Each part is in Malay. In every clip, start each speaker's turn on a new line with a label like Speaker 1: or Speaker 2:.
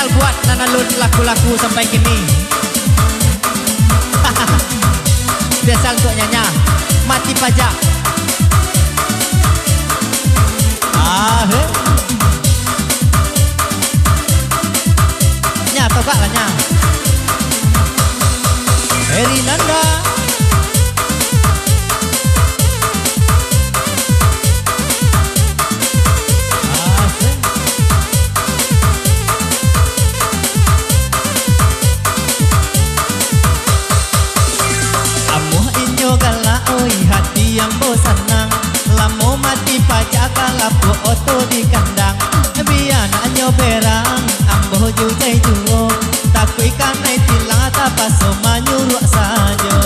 Speaker 1: Spesial buat nanalun laku-laku sampai kini. Spesial untuk Nyanya Mati Pajak. Nya tebak lah Nya. Heri Nanda. Hati yang bosanang lamo mati pajak kalapu oto di kandang biar nak nyoberang ambo jujai juo takui kanai tilang tapa soma nyuruh sajo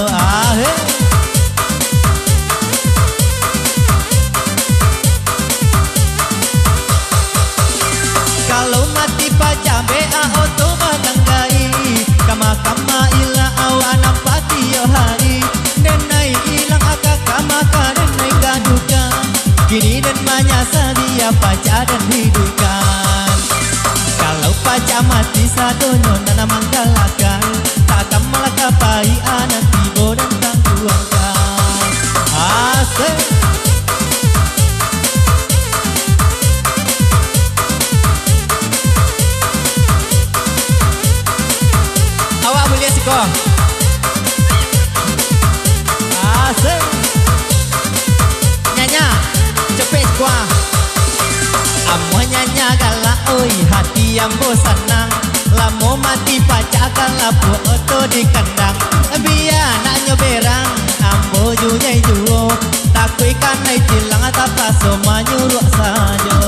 Speaker 1: kalau mati pajak bea oto batanggai kama-kama ila awana pati yo hari denai ilang maka dan naik gadukan kini dan menyasar dia pajak dan hidupkan kalau pajak mati sadonya nana manggalakan takkan malah kapai anak tibo dan tangguangkan asik awak boleh sekolah asik cepet kuah amo Nyanya galak oi hati yang bosanang lamo mati pajak kalapu oto di kandang biar nak nyoberang ambo jujai juo takui kanai tilang tapa soma nyuruh sajo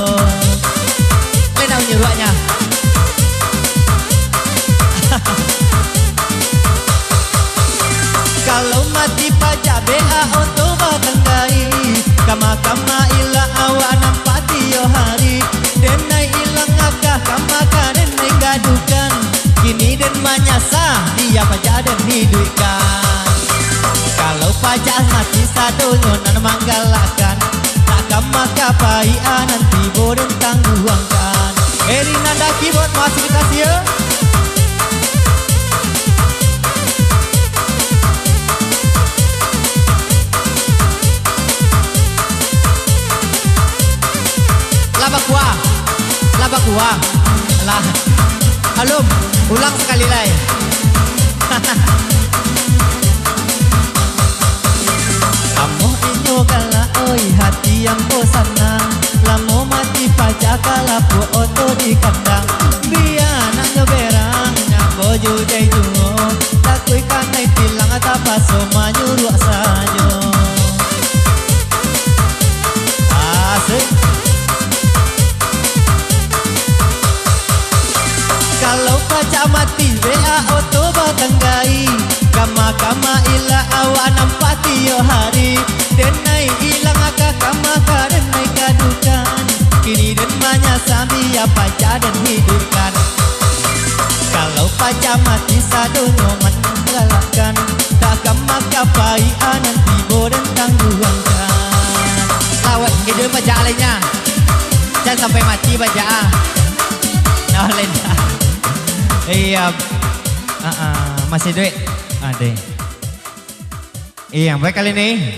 Speaker 1: lenau nyuruhnya kalau mati pajak bea oto batanggai kama-kama ila awana pati yo hari denai ilang akah kama-kama denai gadukan kini den manyasa dia pajak dan hidupkan kalau pajak mati sadonyo nan manggalakan tak kama-kapai nanti boden tangguangkan Heri Nanda keyboard masih dikasih ya. Laba kuah lah halum ulang sekali lagi amo inyo kala oi hati yang bosanang lamo mati pajak kalapu oto di kandang biar nak nyoberang nyambo jujai juo takui kanai tilang tapa soma nyuruh sajo asik kalau pajak mati bea oto batanggai kama-kama ila awana pati yo hari denai ilang akah kama-kama denai gadukan kini den manyasa dia pajak dan hidupkan kalau pajak mati sadonyo menggalakan tak kama-kapai nanti boden tangguangkan lawat hidup pajak lainnya jangan sampai mati pajak nah lainnya. Iya, masih duit? Ada. Iya, baik kali ini.